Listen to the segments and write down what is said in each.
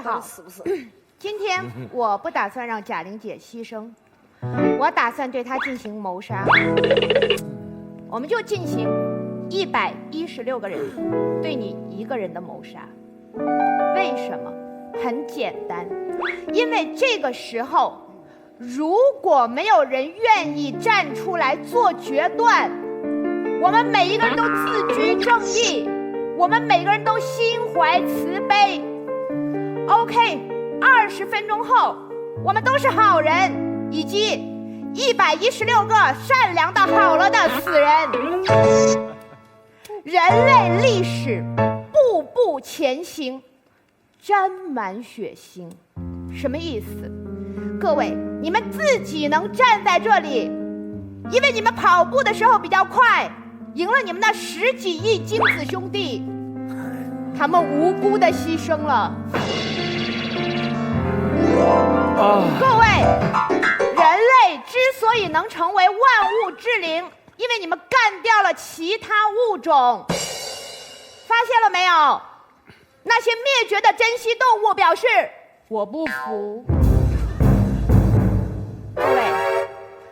好，死不死？今天我不打算让贾玲姐牺牲，我打算对她进行谋杀。我们就进行116个人对你一个人的谋杀。为什么？很简单，因为这个时候，如果没有人愿意站出来做决断，我们每一个人都自居正义，我们每个人都心怀慈悲。OK，20分钟后，我们都是好人，以及116个善良的好了的死人。人类历史步步前行，沾满血腥。什么意思？各位，你们自己能站在这里，因为你们跑步的时候比较快，赢了你们那10几亿精子兄弟，他们无辜的牺牲了。各位，人类之所以能成为万物之灵，因为你们干掉了其他物种。发现了没有？那些灭绝的珍稀动物表示我不服。各位，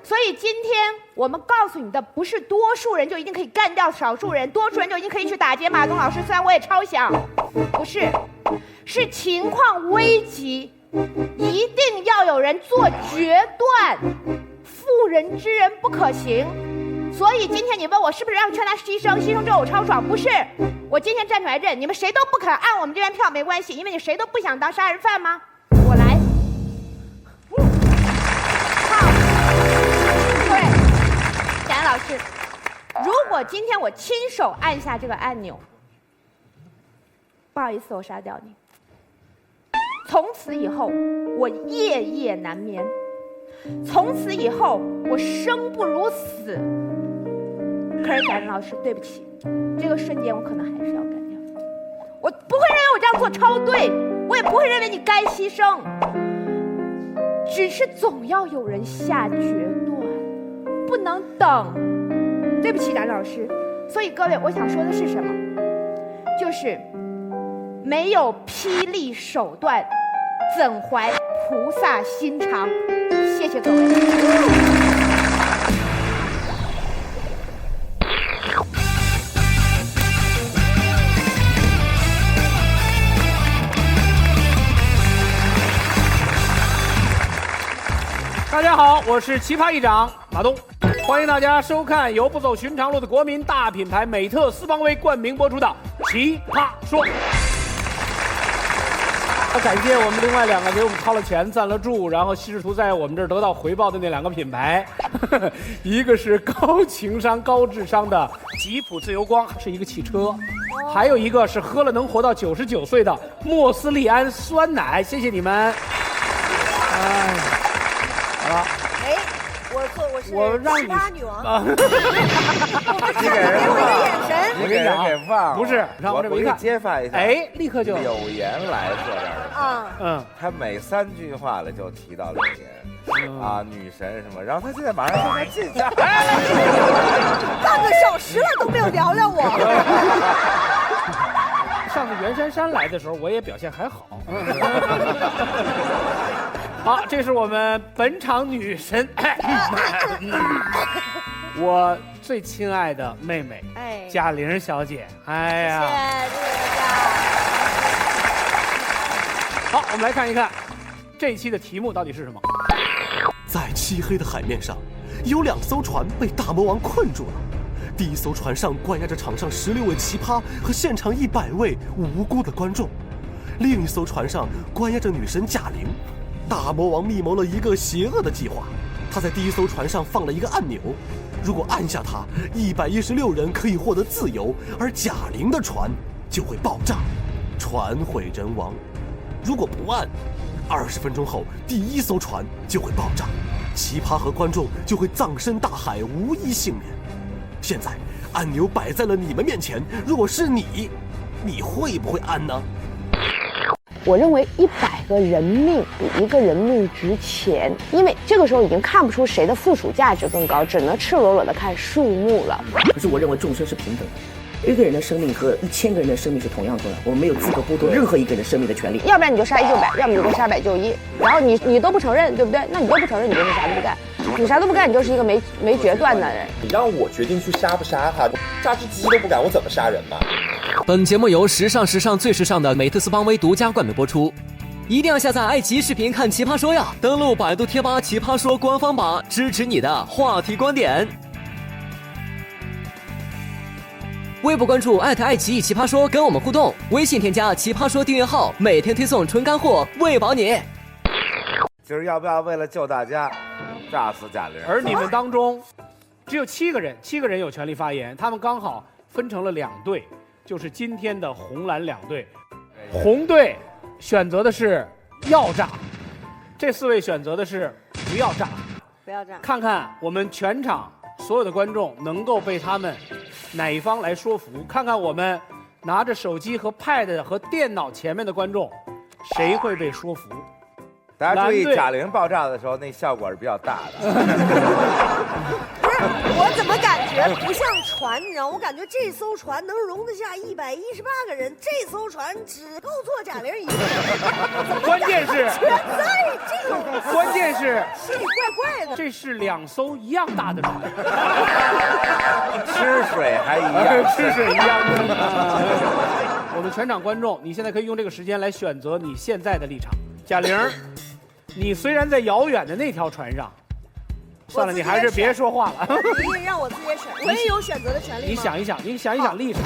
所以今天我们告诉你的不是多数人就一定可以干掉少数人，多数人就一定可以去打劫马东老师，虽然我也超想，不是，是情况危急，一定要有人做决断，妇人之仁不可行。所以今天你问我是不是让劝他牺牲，牺牲之后我超爽？不是，我今天站出来认，你们谁都不肯按我们这边票没关系，因为你谁都不想当杀人犯吗？我来。好，各位，贾岩老师，如果今天我亲手按下这个按钮，不好意思，我杀掉你。从此以后，我夜夜难眠。从此以后，我生不如死。可是贾玲老师，对不起，这个瞬间我可能还是要干掉。我不会认为我这样做超对，我也不会认为你该牺牲，只是总要有人下决断，不能等。对不起，贾玲老师。所以各位，我想说的是什么？就是没有霹雳手段，怎怀菩萨心肠？谢谢各位。大家好，我是奇葩议长马东，欢迎大家收看由不走寻常路的国民大品牌美特斯邦威冠名播出的《奇葩说》。感谢我们另外2个给我们掏了钱赞了助，然后试图在我们这儿得到回报的那2个品牌，一个是高情商高智商的吉普自由光，是一个汽车，还有一个是喝了能活到99岁的莫斯利安酸奶，谢谢你们。哎，好了。我让你奇葩女王，你给人给我一个眼神，你给人给忘了，不是，让我这么一看，揭发一下，哎，立刻就柳岩来坐这儿啊，他每3句话里就提到柳岩，啊，女神什么，然后他现在马上就在进下，半个小时了都没有聊聊我。上次袁姗姗来的时候，我也表现还好。好，这是我们本场女神，我最亲爱的妹妹，贾玲小姐。哎呀，谢谢大家。好，我们来看一看这一期的题目到底是什么。在漆黑的海面上，有2艘船被大魔王困住了。第一艘船上关押着场上16位奇葩和现场100位无辜的观众，另一艘船上关押着女神贾玲。大魔王密谋了一个邪恶的计划，他在第一艘船上放了一个按钮，如果按下它，116人可以获得自由，而贾玲的船就会爆炸，船毁人亡。如果不按，20分钟后第一艘船就会爆炸，奇葩和观众就会葬身大海，无一幸免。现在按钮摆在了你们面前，如果是你，你会不会按呢？我认为100个人命比1个人命值钱，因为这个时候已经看不出谁的附属价值更高，只能赤裸裸的看数目了。可是我认为众生是平等的，一个人的生命和1000个人的生命是同样重要，我们没有资格剥夺任何一个人生命的权利。要不然你就杀一就百，要么你就杀100救1，然后你都不承认，对不对？那你都不承认，你就是啥都不干，你啥都不干，你就是一个没决断的人。你让我决定去杀不杀他，杀只鸡都不敢，我怎么杀人嘛？本节目由时尚最时尚的美特斯邦威独家冠名播出。一定要下载爱奇艺视频看奇葩说呀！登录百度贴吧奇葩说官方榜，支持你的话题观点。微博关注爱奇艺奇葩说，跟我们互动。微信添加奇葩说订阅号，每天推送纯干货，喂饱你。今儿要不要为了救大家，炸死贾玲？而你们当中，只有7个人，7个人有权利发言，他们刚好分成了2队，就是今天的红蓝2队。红队选择的是要炸，这4位选择的是不要炸。不要炸。看看我们全场所有的观众能够被他们哪一方来说服？看看我们拿着手机和 pad 和电脑前面的观众，谁会被说服？大家注意，贾玲爆炸的时候，那效果是比较大的。不是，我怎么感觉不像船？你知道，我感觉这艘船能容得下118个人，这艘船只够坐贾玲一个人。关键是全在这种，关键是心里怪怪的。这是2艘一样大的船，吃水还一样，吃水一样的。我们全场观众，你现在可以用这个时间来选择你现在的立场。贾玲，你虽然在遥远的那条船上，算了，你还是别说话了。你让我自己选，我也有选择的权利。你想一想立场。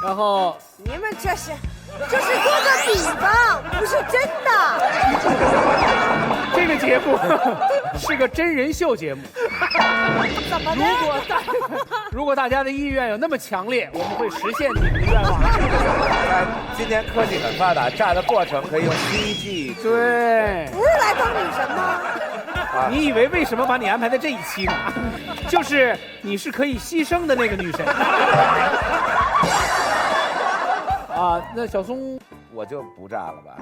然后你们这是做个比方，不是真的。这个节目是个真人秀节目。怎么的？如果大家的意愿有那么强烈，我们会实现你们的愿望。今天科技很发达，炸的过程可以用 CG。对，不是来当女神吗？你以为为什么把你安排在这一期呢？就是你是可以牺牲的那个女神。啊，那小松，我就不炸了吧。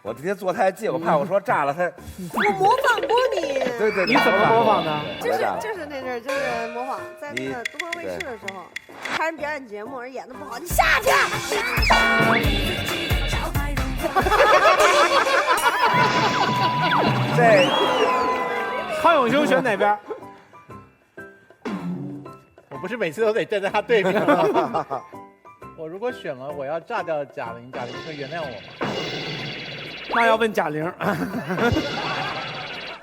我直接坐太近，我怕我说炸了他。我模仿过你。对，你怎么模仿的？就是那阵儿，就是模仿，在那个东方卫视的时候，看人表演节目，人演的不好，你下去。这康永兄选哪边？我不是每次都得站在他对面吗？我如果选了，我要炸掉贾玲，贾玲会原谅我吗？那要问贾玲。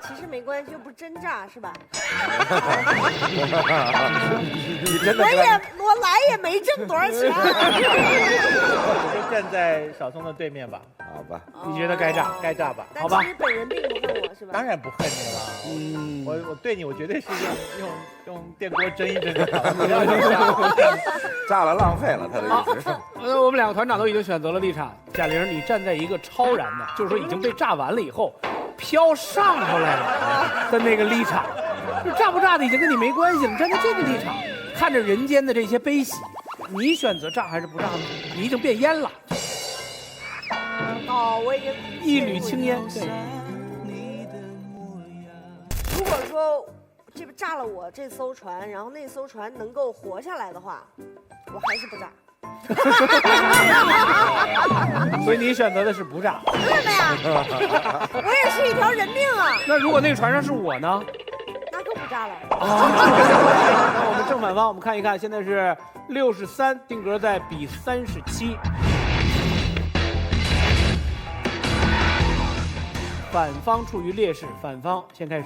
其实没关系，又不是真炸，是吧？你真的我来也没挣多少钱。我就站在小松的对面吧。好吧，你觉得该炸？该炸吧？好吧。但其实本人并不恨我，是吧？当然不恨你了。我对你，我绝对是用电锅蒸一蒸就好了。不要炸了浪费了他的意思是。我们2个团长都已经选择了立场。贾玲，你站在一个超然的，就是说已经被炸完了以后飘上头来了的那个立场，就炸不炸的已经跟你没关系了。你站在这个立场，看着人间的这些悲喜，你选择炸还是不炸呢？你已经变烟了。我已经一缕青烟。对。如果说这个炸了我这艘船，然后那艘船能够活下来的话，我还是不炸。所以你选择的是不炸。为什么呀？我也是一条人命啊。那如果那个船上是我呢？那更不炸了。那我们正反方，我们看一看，现在是63，定格在比37。反方处于劣势，反方先开始。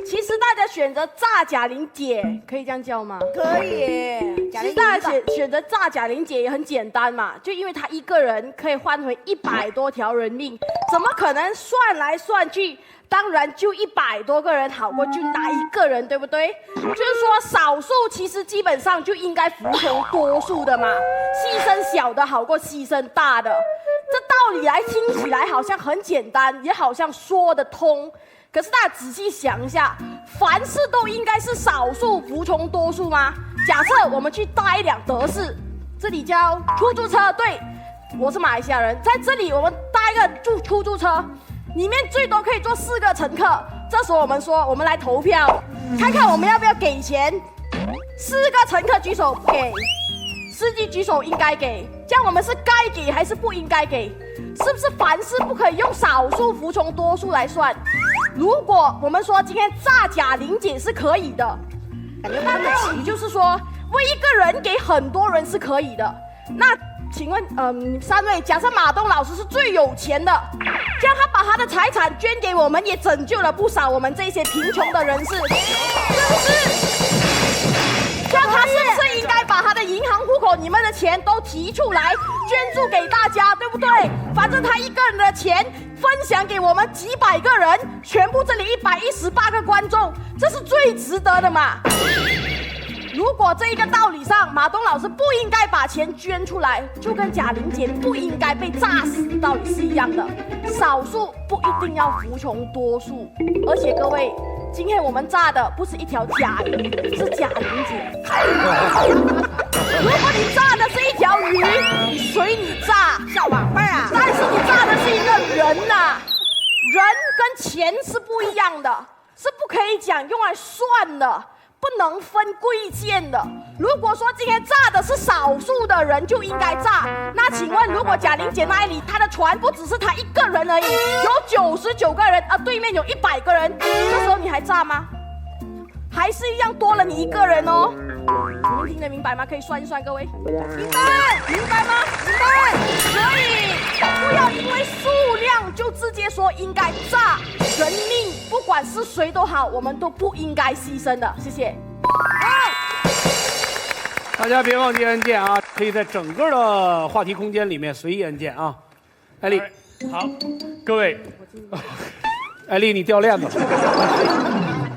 其实大家选择炸贾玲姐，可以这样叫吗？可以。其实大家选择炸贾玲姐也很简单嘛，就因为她一个人可以换回100多条人命，怎么可能算来算去？当然就100多个人好过就哪一个人，对不对？就是说少数其实基本上就应该服从多数的嘛，牺牲小的好过牺牲大的。这道理来听起来好像很简单，也好像说得通。可是大家仔细想一下，凡事都应该是少数服从多数吗？假设我们去搭一辆德士，这里叫出租车，对，我是马来西亚人，在这里我们搭一个出租车。里面最多可以坐4个乘客。这时候我们说，我们来投票，看看我们要不要给钱。4个乘客举手给，司机举手应该给，这样我们是该给还是不应该给？是不是凡事不可以用少数服从多数来算？如果我们说今天炸贾玲姐是可以的，那也就是说为一个人给很多人是可以的。那请问，3位，假设马东老师是最有钱的，这样他把他的财产捐给我们，也拯救了不少我们这些贫穷的人士，是不是？这样他是不是应该把他的银行户口、你们的钱都提出来捐助给大家，对不对？反正他一个人的钱分享给我们几百个人，全部这里118个观众，这是最值得的嘛。如果这一个道理上，马东老师不应该把钱捐出来，就跟贾玲姐不应该被炸死的道理是一样的。少数不一定要服从多数，而且各位，今天我们炸的不是一条贾玲，是贾玲姐。如果你炸的是一条鱼，你随你炸，小宝贝啊！但是你炸的是一个人呐，人跟钱是不一样的，是不可以讲用来算的。不能分贵贱的。如果说今天炸的是少数的人，就应该炸。那请问，如果贾玲姐那里她的船不只是她一个人而已，有99个人，对面有100个人，这时候你还炸吗？还是一样多了你一个人哦。你们听得明白吗？可以算一算，各位。明白吗？明白。所以不要因为数量就直接说应该炸。人命不管是谁都好，我们都不应该牺牲的。谢谢。大家别忘记按键啊，可以在整个的话题空间里面随意按键啊。艾丽，好，各位，艾丽，你掉链子了。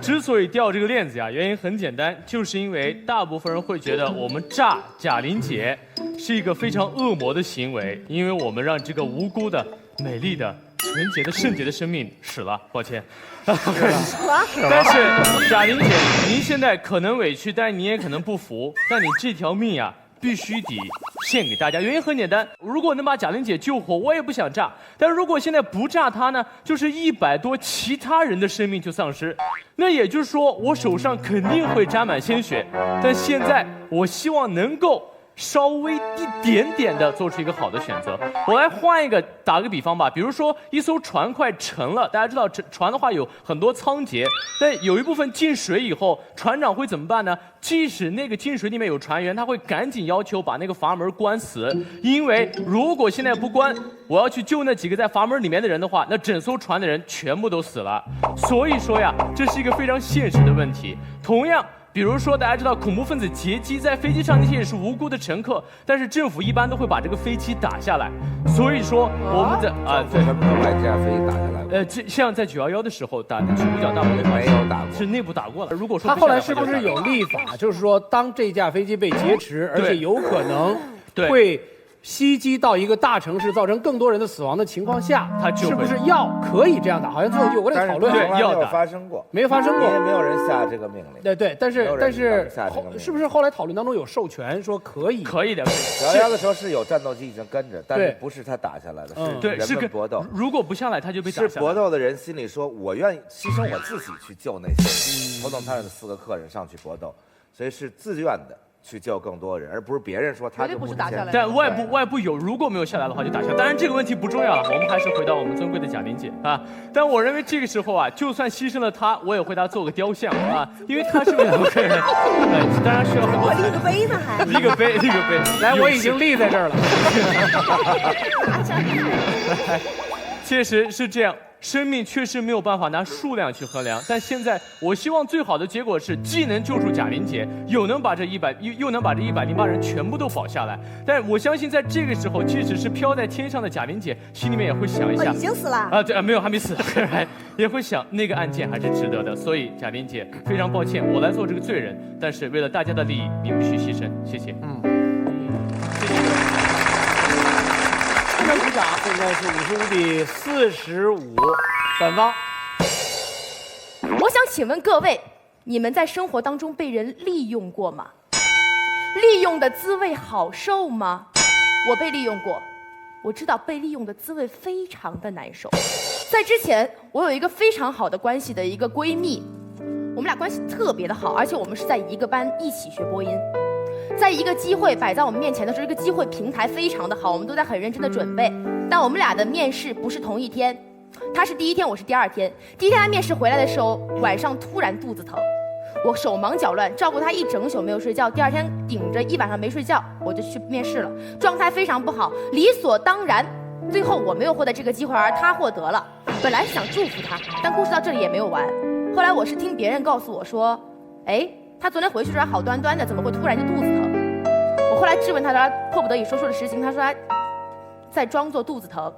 之所以掉这个链子呀，原因很简单，就是因为大部分人会觉得我们炸贾玲姐是一个非常恶魔的行为，因为我们让这个无辜的、美丽的、纯洁的、圣洁的生命死了。抱歉。但是贾玲姐，您现在可能委屈，但是你也可能不服，但你这条命呀，必须得献给大家。原因很简单，如果能把贾玲姐救活，我也不想炸。但如果现在不炸她呢，就是100多其他人的生命就丧失。那也就是说，我手上肯定会沾满鲜血。但现在，我希望能够稍微一点点的做出一个好的选择。我来换一个，打个比方吧，比如说一艘船快沉了，大家知道船的话有很多舱节，但有一部分进水以后，船长会怎么办呢？即使那个进水里面有船员，他会赶紧要求把那个阀门关死，因为如果现在不关，我要去救那几个在阀门里面的人的话，那整艘船的人全部都死了。所以说呀，这是一个非常现实的问题。同样，比如说，大家知道恐怖分子劫机，在飞机上那些也是无辜的乘客，但是政府一般都会把这个飞机打下来。所以说，我们在为什么能把这架飞机打下来？像在911的时候打的去五角大楼没有打过，是内部打过了。如果说他后来是不是有立法，就是说，当这架飞机被劫持，而且有可能会袭击到一个大城市，造成更多人的死亡的情况下，他是不是可以这样打？好像最后有过这个讨论，对，没有发生过，没有发生过，也没有人下这个命令。对，但是是不是后来讨论当中有授权说可以？可以的。911的时候是有战斗机已经跟着，但是不是他打下来的，是人们搏斗。如果不下来，他就被打下来。是搏斗的人心里说，我愿意牺牲我自己去救那些头等舱上的4个客人上去搏斗，所以是自愿的。去救更多人，而不是别人说他就不是打下来。但外部有，如果没有下来的话就打下来。当然这个问题不重要了，我们还是回到我们尊贵的贾玲姐啊。但我认为这个时候啊，就算牺牲了她，我也会给她做个雕像啊，因为她是个客人。当然需要很多。立个碑呢还？立个碑。来，我已经立在这儿了。确实是这样。生命确实没有办法拿数量去衡量，但现在我希望最好的结果是，既能救出贾玲姐，又能把这108人全部都保下来。但我相信，在这个时候，即使是飘在天上的贾玲姐，心里面也会想一下，已经死了啊？对啊，没有，还没死，也会想那个案件还是值得的。所以，贾玲姐，非常抱歉，我来做这个罪人，但是为了大家的利益，你必须牺牲。谢谢。谢谢。鼓掌，现在是55比45，反方。我想请问各位，你们在生活当中被人利用过吗？利用的滋味好受吗？我被利用过，我知道被利用的滋味非常的难受。在之前，我有一个非常好的关系的一个闺蜜，我们俩关系特别的好，而且我们是在一个班一起学播音。在一个机会摆在我们面前的时候，这个机会平台非常的好，我们都在很认真的准备。但我们俩的面试不是同一天，她是第一天，我是第二天。第一天她面试回来的时候，晚上突然肚子疼，我手忙脚乱，照顾她一整宿没有睡觉。第二天顶着一晚上没睡觉，我就去面试了，状态非常不好，理所当然。最后我没有获得这个机会，而她获得了。本来是想祝福她，但故事到这里也没有完。后来我是听别人告诉我说，哎，她昨天回去时候好端端的，怎么会突然就肚子疼？我后来质问她，她迫不得已说出了实情。她说她在装作肚子疼，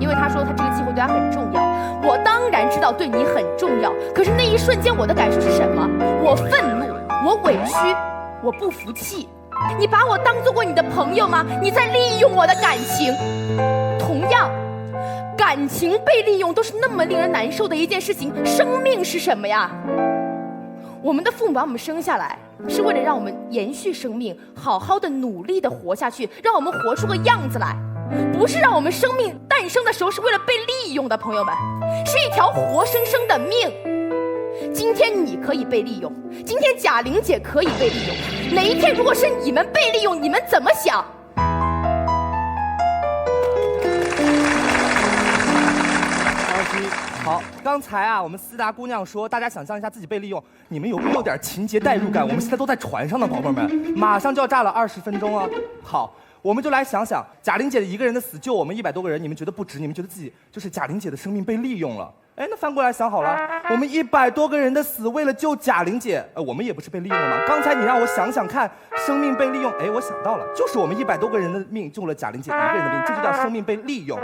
因为她说她这个机会对她很重要。我当然知道对你很重要，可是那一瞬间我的感受是什么？我愤怒，我委屈，我不服气。你把我当做过你的朋友吗？你在利用我的感情。同样，感情被利用都是那么令人难受的一件事情。生命是什么呀？我们的父母把我们生下来，是为了让我们延续生命，好好的努力的活下去，让我们活出个样子来，不是让我们生命诞生的时候是为了被利用的。朋友们，是一条活生生的命。今天你可以被利用，今天贾玲姐可以被利用，哪一天如果是你们被利用，你们怎么想？好，刚才啊，我们4大姑娘说，大家想象一下自己被利用，你们有没有点情节代入感？我们现在都在船上呢，宝贝们，马上就要炸了20分钟啊！好，我们就来想想，贾玲姐的一个人的死救我们100多个人，你们觉得不值？你们觉得自己就是贾玲姐的生命被利用了？哎，那翻过来想好了，我们100多个人的死，为了救贾玲姐，我们也不是被利用了吗？刚才你让我想想看，生命被利用，哎，我想到了，就是我们100多个人的命救了贾玲姐一个人的命，这就叫生命被利用。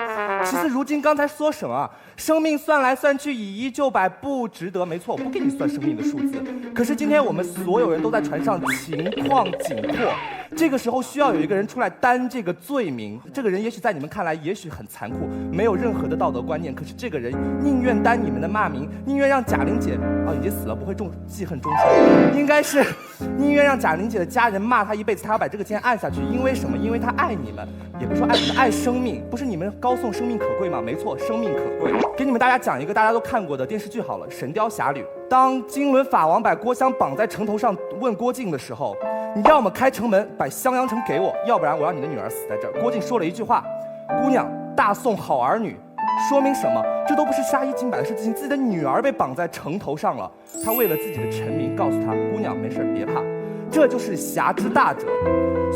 其实如今刚才说什么啊？生命算来算去以1救100不值得，没错，我不给你算生命的数字。可是今天我们所有人都在船上，情况紧迫，这个时候需要有一个人出来担这个罪名。这个人也许在你们看来也许很残酷，没有任何的道德观念，可是这个人宁愿担你们的骂名，宁愿让贾玲姐已经死了，不会记恨终生，应该是宁愿让贾玲姐的家人骂她一辈子，她要把这个剑按下去。因为什么？因为她爱你们，也不是说爱你们，爱生命。不是你们高颂生命可贵吗？没错，生命可贵。给你们大家讲一个大家都看过的电视剧好了，《神雕侠侣》。当金轮法王把郭襄绑在城头上问郭靖的时候，你要么开城门把襄阳城给我，要不然我让你的女儿死在这儿。郭靖说了一句话：姑娘，大宋好儿女。说明什么？这都不是杀一儆百的事情，自己的女儿被绑在城头上了，他为了自己的臣民告诉他，姑娘没事别怕，这就是侠之大者。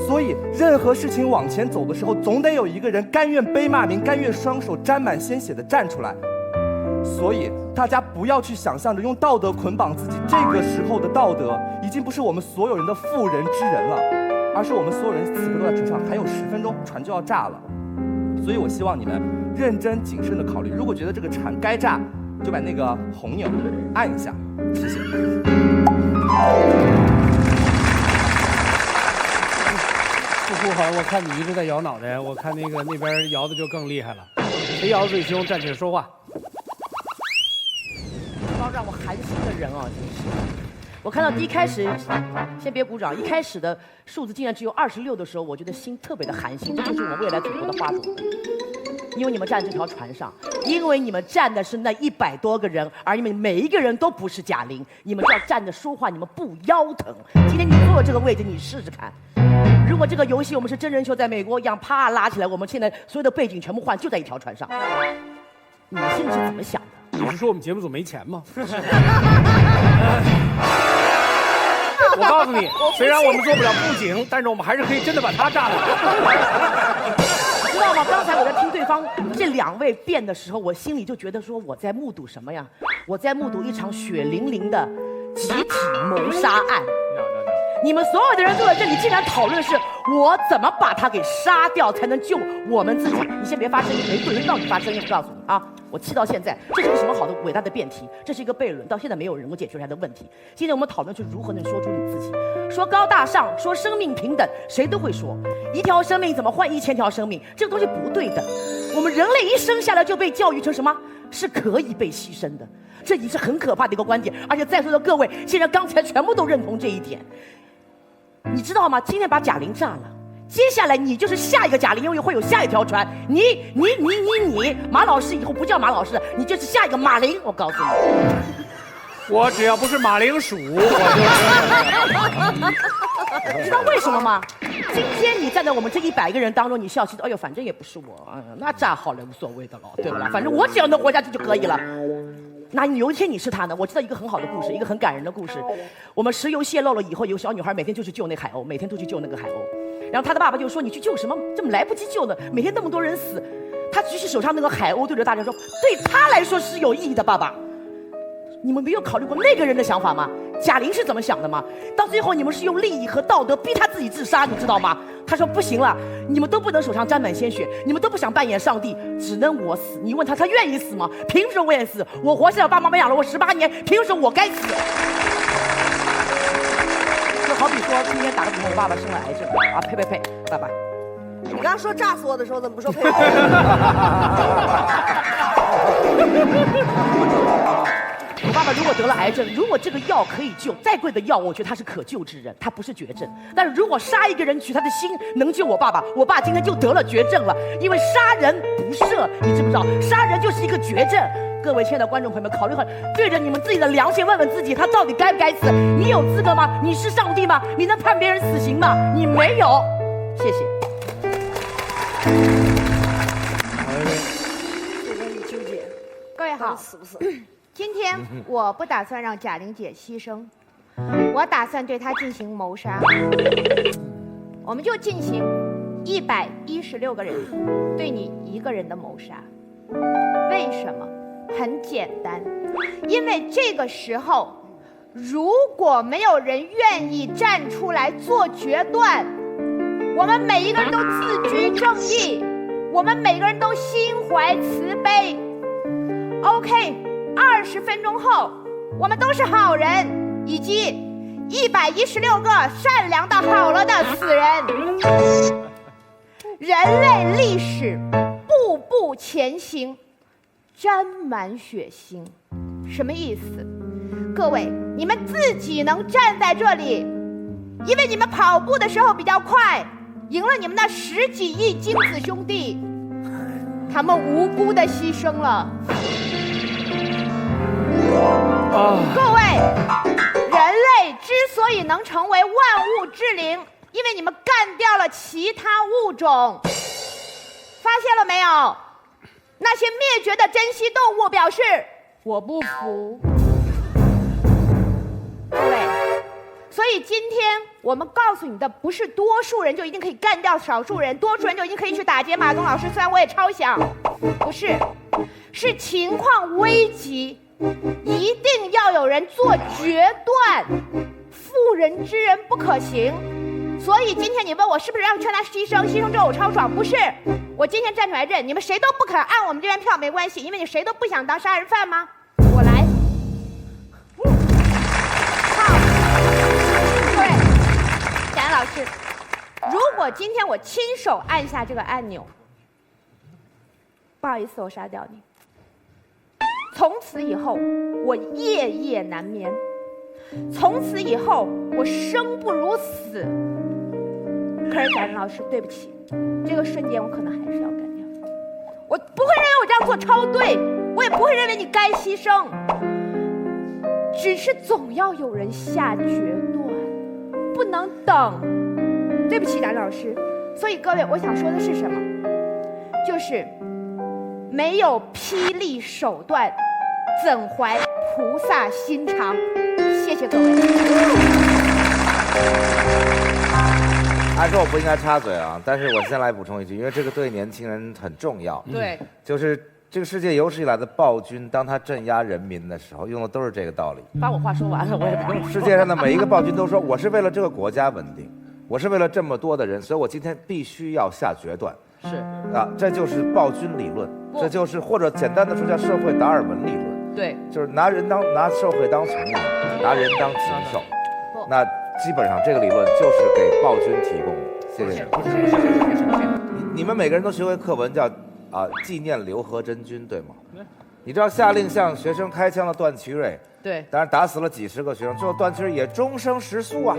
所以任何事情往前走的时候，总得有一个人甘愿背骂名，甘愿双手沾满鲜血的站出来。所以大家不要去想象着用道德捆绑自己，这个时候的道德已经不是我们所有人的妇人之仁了，而是我们所有人此刻都在船上，还有10分钟船就要炸了。所以我希望你们认真谨慎的考虑，如果觉得这个船该炸，就把那个红钮按一下，谢谢。不哭好，我看你一直在摇脑袋，我看那边摇的就更厉害了。谁摇最凶，站起来说话。帮让我寒心的人啊，真是！我看到一开始，先别鼓掌，一开始的数字竟然只有26的时候，我觉得心特别的寒心，这就是我们未来祖国的花朵。因为你们站这条船上，因为你们站的是那100多个人，而你们每一个人都不是贾玲，你们就要站着说话，你们不腰疼。今天你坐这个位置，你试试看。如果这个游戏我们是真人秀，在美国一样，啪拉起来，我们现在所有的背景全部换，就在一条船上。你们心里是怎么想的？你是说我们节目组没钱吗？我告诉你，虽然我们做不了布景，但是我们还是可以真的把它炸了。知道吗？刚才我在听对方这2位辩的时候，我心里就觉得说我在目睹什么呀？我在目睹一场血淋淋的集体谋杀案。你们所有的人坐在这里，竟然讨论是我怎么把他给杀掉才能救我们自己。你先别发声音，没轮到你发声音，我告诉你啊，我气到现在，这是个什么好的伟大的辩题？这是一个悖论，到现在没有人能解决出来的问题。今天我们讨论是如何能说出你自己，说高大上，说生命平等，谁都会说。一条生命怎么换1000条生命？这个东西不对的。我们人类一生下来就被教育成什么？是可以被牺牲的，这已经是很可怕的一个观点。而且在座的各位，现在刚才全部都认同这一点。你知道吗？今天把贾玲炸了，接下来你就是下一个贾玲，因为会有下一条船。你，马老师以后不叫马老师，你就是下一个马玲。我告诉你，我只要不是马铃薯，我知道为什么吗？今天你站在我们这100个人当中，你笑嘻，哎呦，反正也不是我，那炸好了无所谓的了，对不啦？反正我只要能活下去就可以了。那有一天你是他呢？我知道一个很好的故事，一个很感人的故事。我们石油泄漏了以后，有个小女孩每天就去救那海鸥，每天都去救那个海鸥。然后她的爸爸就说：“你去救什么？怎么来不及救呢？每天那么多人死。”他举起手上那个海鸥，对着大家说：“对他来说是有意义的，爸爸。”你们没有考虑过那个人的想法吗？贾玲是怎么想的吗？到最后你们是用利益和道德逼他自己自杀，你知道吗？他说不行了，你们都不能手上沾满鲜血，你们都不想扮演上帝，只能我死。你问他，他愿意死吗？凭什么我也死？我活下来，爸妈养了我18年，凭什么我该死？就好比说，今天打个比方，我爸爸生了癌症啊，呸，爸爸。你刚刚说炸死我的时候，怎么不说呸？我爸爸如果得了癌症，如果这个药可以救，再贵的药，我觉得他是可救之人，他不是绝症。但是如果杀一个人取他的心能救我爸爸，我爸今天就得了绝症了，因为杀人不赦，你知不知道？杀人就是一个绝症。各位亲爱的观众朋友们，考虑好，对着你们自己的良心问问自己，他到底该不该死？你有资格吗？你是上帝吗？你能判别人死刑吗？你没有。谢谢。各位好，死不死？今天我不打算让贾玲姐牺牲，我打算对她进行谋杀。我们就进行116个人对你1个人的谋杀。为什么？很简单，因为这个时候，如果没有人愿意站出来做决断，我们每一个人都自居正义，我们每个人都心怀慈悲。OK，20分钟后，我们都是好人，以及116个善良的好了的死人。人类历史步步前行，沾满血腥。什么意思？各位，你们自己能站在这里，因为你们跑步的时候比较快，赢了你们那10几亿精子兄弟，他们无辜的牺牲了。各位，人类之所以能成为万物之灵，因为你们干掉了其他物种。发现了没有？那些灭绝的珍稀动物表示我不服。各位，所以今天我们告诉你的不是多数人就一定可以干掉少数人，多数人就一定可以去打劫马东老师，虽然我也超想，不是，是情况危急，一定要有人做决断，妇人之仁不可行。所以今天你问我是不是让劝他牺牲，牺牲之后我超爽？不是，我今天站出来认，你们谁都不肯按我们这边票没关系，因为你谁都不想当杀人犯吗？我来。好，各位，贾老师，如果今天我亲手按下这个按钮，不好意思，我杀掉你。从此以后，我夜夜难眠。从此以后，我生不如死。可是贾玲老师，对不起，这个瞬间我可能还是要干掉。我不会认为我这样做超对，我也不会认为你该牺牲。只是总要有人下决断，不能等。对不起，贾玲老师。所以各位，我想说的是什么？就是没有霹雳手段，怎怀菩萨心肠？谢谢各位。按说我不应该插嘴啊，但是我先来补充一句，因为这个对年轻人很重要。对，就是这个世界有史以来的暴君，当他镇压人民的时候，用的都是这个道理。把我话说完了，我也不用。世界上的每一个暴君都说，我是为了这个国家稳定，我是为了这么多的人，所以我今天必须要下决断。是啊，这就是暴君理论，这就是或者简单的说叫社会达尔文理论。对，就是拿社会当从民，拿人当禽兽。那基本上这个理论就是给暴君提供的。谢谢你。你们每个人都学会课文叫纪念刘和珍君，对吗？你知道下令向学生开枪的段祺瑞，对，当然打死了几10个学生，最后段祺瑞也终生食素啊。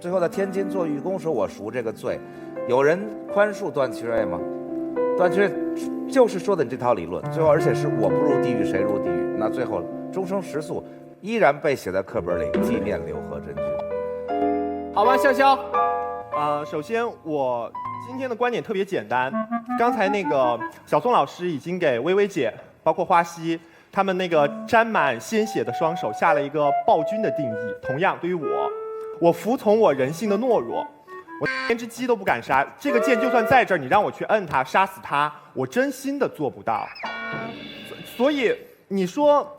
最后在天津做愚公时候，我赎这个罪，有人宽恕段祺瑞吗？段祺瑞就是说的你这套理论，最后而且是我不入地狱谁入地狱，那最后终生食宿依然被写在课本里，纪念刘和真君。好吧，潇潇。首先我今天的观点特别简单，刚才那个小宋老师已经给薇薇姐，包括花溪他们那个沾满鲜血的双手下了一个暴君的定义。同样，对于我服从我人性的懦弱，我连只鸡都不敢杀。这个剑就算在这儿，你让我去摁它、杀死它，我真心的做不到。所以你说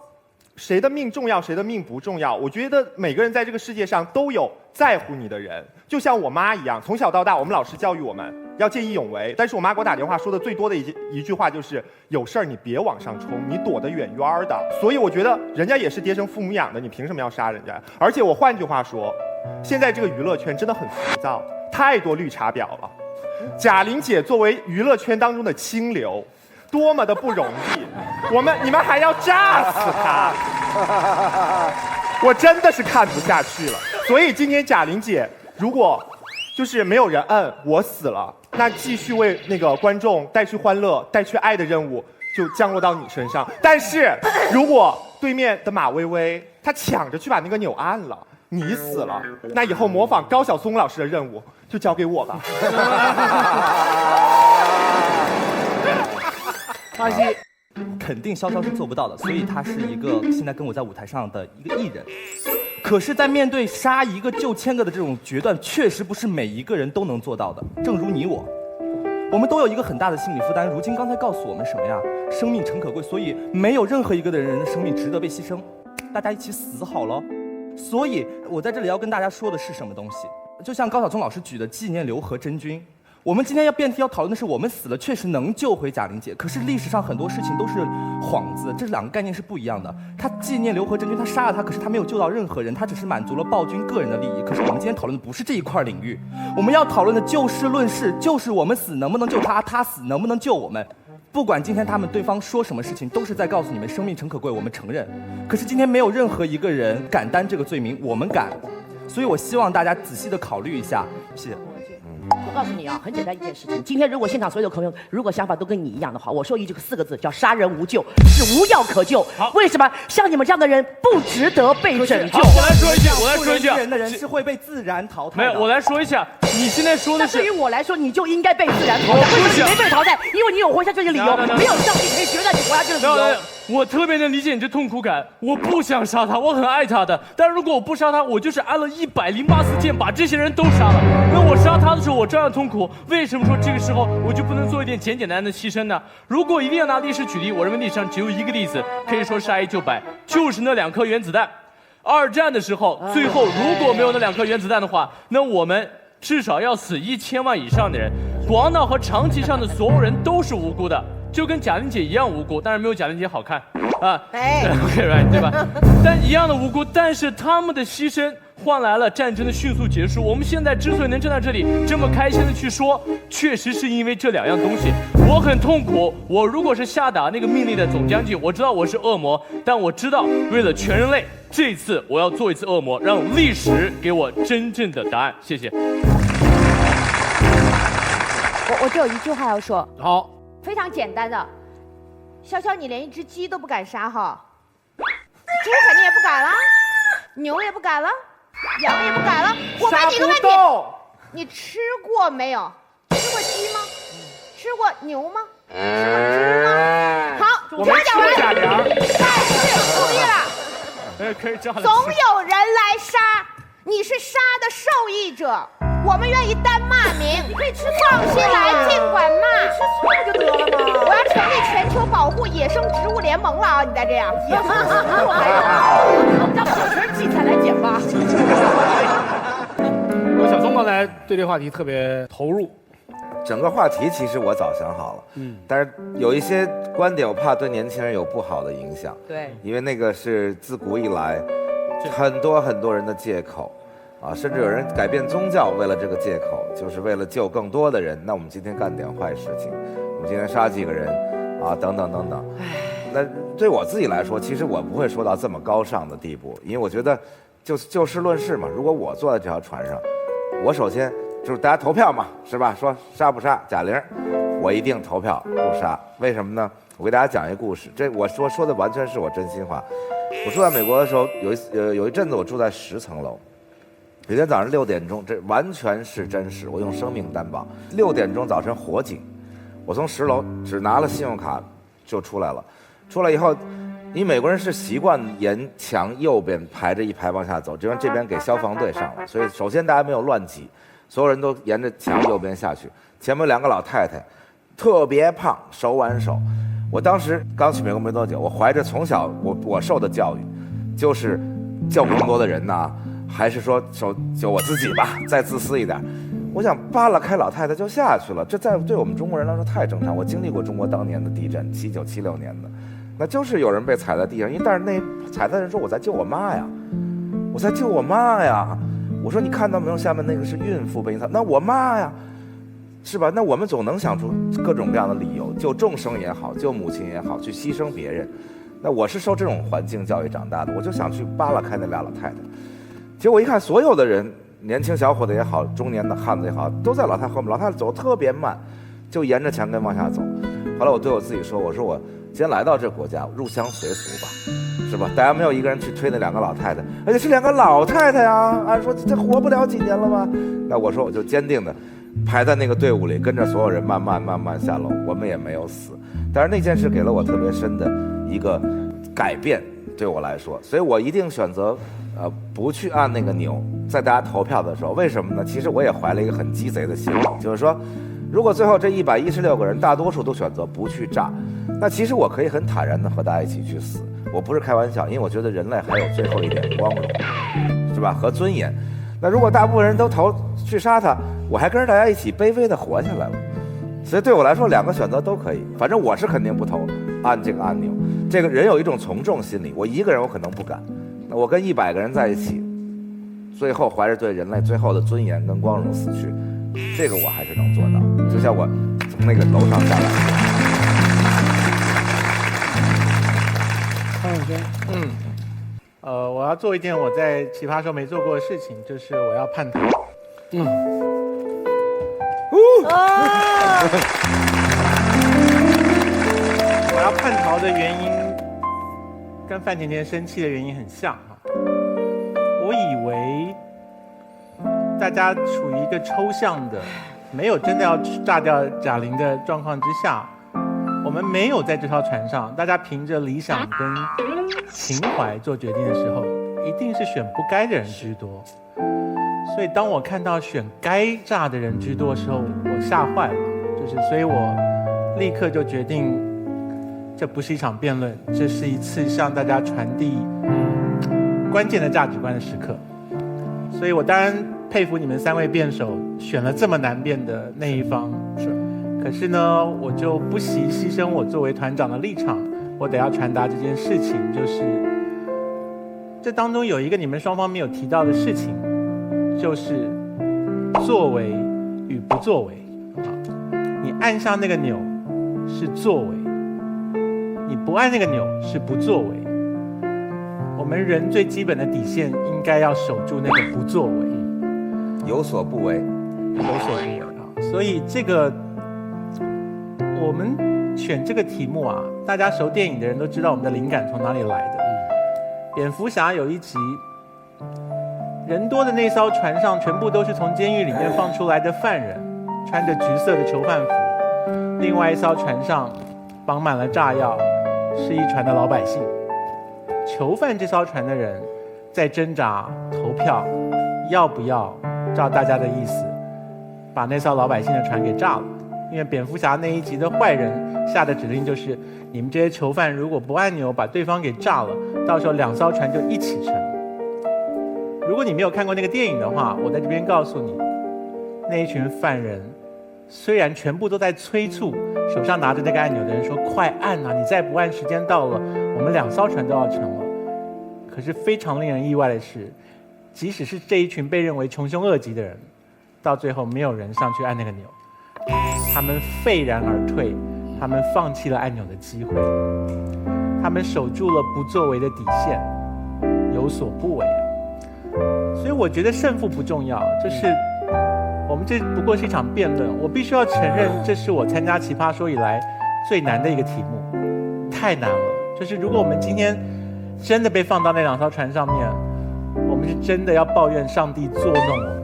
谁的命重要，谁的命不重要？我觉得每个人在这个世界上都有在乎你的人，就像我妈一样，从小到大我们老师教育我们要见义勇为，但是我妈给我打电话说的最多的一句话就是有事儿你别往上冲，你躲得远远的。所以我觉得人家也是爹生父母养的，你凭什么要杀人家？而且我换句话说，现在这个娱乐圈真的很浮躁，太多绿茶婊了。贾玲姐作为娱乐圈当中的清流，多么的不容易，你们还要炸死她，我真的是看不下去了。所以今天贾玲姐如果就是没有人摁我死了，那继续为那个观众带去欢乐、带去爱的任务就降落到你身上。但是如果对面的马薇薇她抢着去把那个钮按了，你死了，那以后模仿高晓松老师的任务就交给我吧。花溪，肯定潇潇是做不到的，所以他是一个现在跟我在舞台上的一个艺人。可是，在面对杀一个救千个的这种决断，确实不是每一个人都能做到的。正如你我们都有一个很大的心理负担。如今刚才告诉我们什么呀？生命诚可贵，所以没有任何一个人的生命值得被牺牲，大家一起死好了。所以我在这里要跟大家说的是什么东西？就像高晓松老师举的纪念刘和真君。我们今天辩题要讨论的是，我们死了确实能救回贾玲姐，可是历史上很多事情都是幌子，这两个概念是不一样的。他纪念刘和真君，他杀了他，可是他没有救到任何人，他只是满足了暴君个人的利益。可是我们今天讨论的不是这一块领域，我们要讨论的就事论事，就是我们死能不能救他，他死能不能救我们。不管今天他们对方说什么事情，都是在告诉你们生命诚可贵，我们承认。可是今天没有任何一个人敢担这个罪名，我们敢。所以我希望大家仔细的考虑一下，谢谢。我告诉你啊，很简单一件事情。今天如果现场所有的朋友如果想法都跟你一样的话，我说4个字叫杀人无救，是无药可救。为什么？像你们这样的人不值得被拯救。我来说一下，人的人是会被自然淘汰的。没有，我来说一下，你现在说的是。对于我来说，你就应该被自然淘汰。为什么你没被淘汰？因为你有活下去的理由，没有上帝可以决断你活下去的理由。我特别能理解你这痛苦感，我不想杀他，我很爱他的。但如果我不杀他，我就是按了108次箭把这些人都杀了。那我杀他的时候，我照样痛苦。为什么说这个时候我就不能做一点简单的牺牲呢？如果一定要拿历史举例，我认为历史上只有一个例子可以说杀一救百，就是那2颗原子弹。2战的时候，最后如果没有那2颗原子弹的话，那我们至少要死1000万以上的人。广岛和长崎上的所有人都是无辜的。就跟贾玲姐一样无辜，但是没有贾玲姐好看啊。OK right 对吧？但一样的无辜，但是他们的牺牲换来了战争的迅速结束。我们现在之所以能站在这里这么开心的去说，确实是因为这2样东西。我很痛苦，我如果是下达那个命令的总将军，我知道我是恶魔，但我知道为了全人类，这次我要做一次恶魔，让历史给我真正的答案。谢谢。我只有一句话要说。好。非常简单的，潇潇，你连一只鸡都不敢杀哈，猪肯定也不敢了，牛也不敢了，羊也不敢了。我问你一个问题，你吃过没有？吃过鸡吗？吃过牛吗？吃过猪吗？好，我们讲完。假粮。同意了。可以这样。总有人来杀，你是杀的受益者。我们愿意单骂名，你可以放心来，尽管骂，吃素不就得了吗？我要成立全球保护野生植物联盟了啊！你再这样，野生植物来了，让小全荠菜来剪吧。小松刚才对这话题特别投入，整个话题其实我早想好了，但是有一些观点我怕对年轻人有不好的影响，对，因为那个是自古以来很多人的借口。啊，甚至有人改变宗教，为了这个借口，就是为了救更多的人。那我们今天干点坏事情，我们今天杀几个人，啊，等等等等。那对我自己来说，其实我不会说到这么高尚的地步，因为我觉得就事论事嘛。如果我坐在这条船上，我首先就是大家投票嘛，是吧？说杀不杀贾玲，我一定投票不杀。为什么呢？我给大家讲一个故事，这我说的完全是我真心话。我住在美国的时候，有一阵子我住在10层楼。有天早上6点钟，这完全是真实，我用生命担保。6点钟早晨火警，我从10楼只拿了信用卡就出来了。出来以后，因为美国人是习惯沿墙右边排着一排往下走，这边给消防队上了，所以首先大家没有乱挤，所有人都沿着墙右边下去。前面2个老太太，特别胖，手挽手。我当时刚去美国没多久，我怀着从小我受的教育，就是救更多的人呐。还是说就我自己吧，再自私一点。我想扒拉开老太太就下去了，这对我们中国人来说太正常。我经历过中国当年的地震，79、76年的，那就是有人被踩在地上，但是那踩的人说我在救我妈呀，我在救我妈呀。我说你看到没有，下面那个是孕妇被你踩，那我妈呀，是吧？那我们总能想出各种各样的理由，救众生也好，救母亲也好，去牺牲别人。那我是受这种环境教育长大的，我就想去扒拉开那俩老太太。结果一看，所有的人，年轻小伙子也好，中年的汉子也好，都在老太太后面。老太太走特别慢，就沿着墙根往下走。后来我对我自己说：“我说我既然来到这国家，入乡随俗吧，是吧？大家没有一个人去推那2个老太太，而且是2个老太太啊！按说这活不了几年了吧？那我说我就坚定的排在那个队伍里，跟着所有人慢慢下楼。我们也没有死，但是那件事给了我特别深的一个改变，对我来说，所以我一定选择。”不去按那个钮，在大家投票的时候，为什么呢？其实我也怀了一个很鸡贼的心理，就是说，如果最后这116个人大多数都选择不去炸，那其实我可以很坦然的和大家一起去死。我不是开玩笑，因为我觉得人类还有最后一点光荣，是吧？和尊严。那如果大部分人都投去杀他，我还跟着大家一起卑微的活下来了。所以对我来说，2个选择都可以，反正我是肯定不投按这个按钮。这个人有一种从众心理，我一个人我可能不敢。那我跟100个人在一起，最后怀着对人类最后的尊严跟光荣死去，这个我还是能做到。就像我从那个楼上下来。潘永轩，我要做一件我在奇葩说没做过的事情，就是我要叛逃。我要叛逃的原因。跟范甜甜生气的原因很像哈，我以为大家处于一个抽象的，没有真的要炸掉贾玲的状况之下，我们没有在这条船上，大家凭着理想跟情怀做决定的时候，一定是选不该的人居多。所以当我看到选该炸的人居多的时候，我吓坏了，所以我立刻就决定。这不是一场辩论，这是一次向大家传递关键的价值观的时刻。所以我当然佩服你们3位辩手选了这么难辩的那一方。是。可是呢，我就不惜牺牲我作为团长的立场，我得要传达这件事情，就是这当中有一个你们双方没有提到的事情，就是作为与不作为。你按下那个钮是作为。你不按那个钮是不作为，我们人最基本的底线应该要守住那个不作为，有所不为，有所不为啊！所以这个我们选这个题目啊，大家熟电影的人都知道我们的灵感从哪里来的。蝙蝠侠有一集，人多的那艘船上全部都是从监狱里面放出来的犯人，穿着橘色的囚犯服；另外一艘船上绑满了炸药。是一船的老百姓，囚犯这艘船的人在挣扎投票，要不要照大家的意思把那艘老百姓的船给炸了？因为蝙蝠侠那一集的坏人下的指令就是，你们这些囚犯如果不按钮把对方给炸了，到时候2艘船就一起沉。如果你没有看过那个电影的话，我在这边告诉你，那一群犯人虽然全部都在催促手上拿着那个按钮的人说快按啊，你再不按时间到了我们2艘船都要沉了。可是非常令人意外的是，即使是这一群被认为穷凶恶极的人，到最后没有人上去按那个钮，他们废然而退，他们放弃了按钮的机会，他们守住了不作为的底线，有所不为。所以我觉得胜负不重要，就是我们这不过是一场辩论，我必须要承认，这是我参加奇葩说以来最难的一个题目，太难了。就是如果我们今天真的被放到那2艘船上面，我们是真的要抱怨上帝捉弄我们。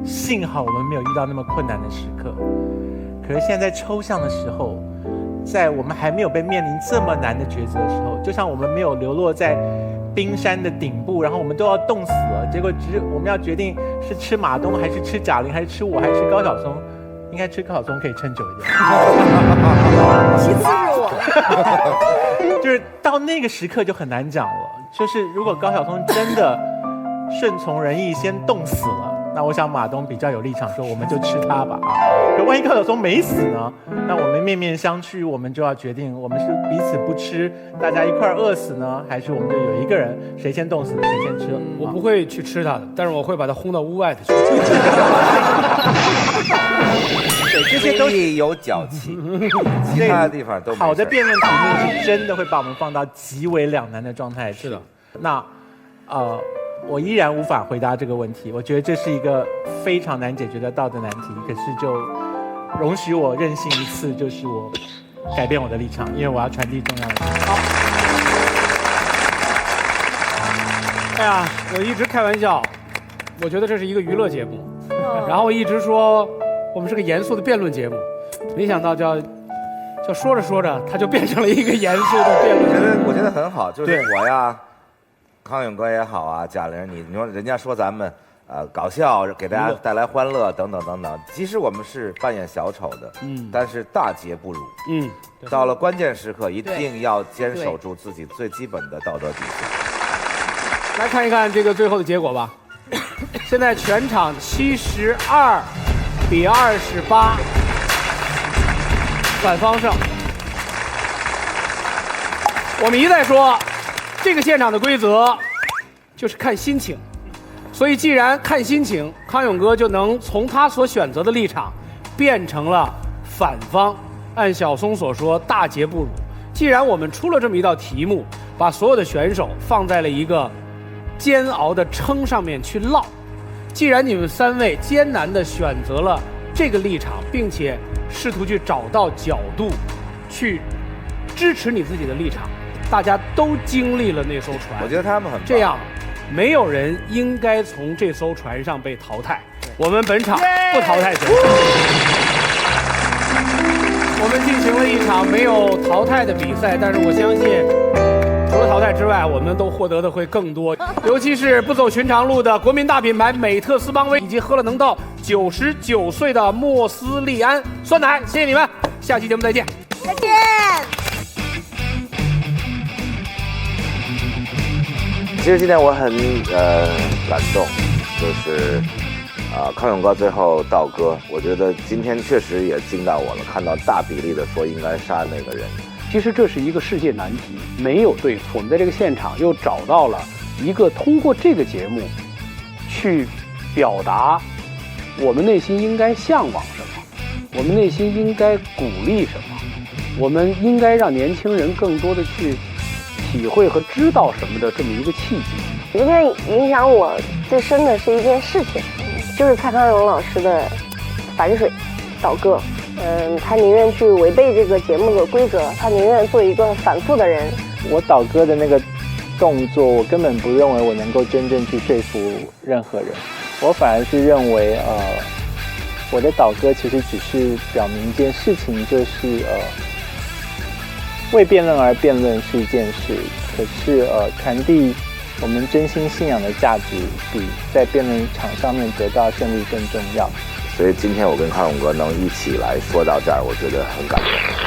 幸好我们没有遇到那么困难的时刻。可是现在在抽象的时候，在我们还没有被面临这么难的抉择的时候，就像我们没有流落在冰山的顶部，然后我们都要冻死了，结果我们要决定是吃马东还是吃贾玲还是吃我还是吃高晓松，应该吃高晓松可以撑久一点。其次是我，就是到那个时刻就很难讲了。就是如果高晓松真的顺从人意先冻死了，那我想马东比较有立场说我们就吃他吧啊。可万一高晓松没死呢？那我们面面相觑，我们就要决定我们是彼此不吃，大家一块饿死呢，还是我们就有一个人谁先冻死谁先吃？我不会去吃他的，但是我会把他轰到屋外头去。对，这些都是有脚气，其他的地方都没事。好的辩论题目是真的会把我们放到极为两难的状态。是的，那我依然无法回答这个问题。我觉得这是一个非常难解决的道德难题。可是就容许我任性一次，就是我改变我的立场，因为我要传递重要的信息。好。哎呀，我一直开玩笑，我觉得这是一个娱乐节目，然后我一直说我们是个严肃的辩论节目，没想到就说着说着，它就变成了一个严肃的辩论节目。我觉得很好，就是我呀，康永哥也好啊，贾玲，你说人家说咱们搞笑，给大家带来欢乐等等等等，其实我们是扮演小丑的，但是大节不辱，到了关键时刻一定要坚守住自己最基本的道德底线。来看一看这个最后的结果吧。现在全场72比28，反方胜。我们一再说，这个现场的规则就是看心情，所以既然看心情，康永哥就能从他所选择的立场变成了反方。按小松所说，大节不辱。既然我们出了这么一道题目，把所有的选手放在了一个煎熬的称上面去烙。既然你们3位艰难地选择了这个立场，并且试图去找到角度，去支持你自己的立场，大家都经历了那艘船。我觉得他们很这样，没有人应该从这艘船上被淘汰。我们本场不淘汰选手。我们进行了一场没有淘汰的比赛，但是我相信除了淘汰之外，我们都获得的会更多，尤其是不走寻常路的国民大品牌美特斯邦威，以及喝了能到99岁的莫斯利安酸奶。谢谢你们，下期节目再见。再见。其实今天我很感动，就是康永哥最后倒戈，我觉得今天确实也惊到我了，看到大比例的说应该杀那个人。其实这是一个世界难题，没有对错。我们在这个现场又找到了一个通过这个节目去表达我们内心应该向往什么，我们内心应该鼓励什么，我们应该让年轻人更多的去体会和知道什么的这么一个契机。今天影响我最深的是一件事情，就是蔡康永老师的反水倒戈。他宁愿去违背这个节目的规则，他宁愿做一个反复的人。我倒戈的那个动作，我根本不认为我能够真正去说服任何人，我反而是认为，我的倒戈其实只是表明一件事情，就是为辩论而辩论是一件事，可是传递我们真心信仰的价值，比在辩论场上面得到胜利更重要。所以今天我跟康永哥能一起来说到这儿，我觉得很感动。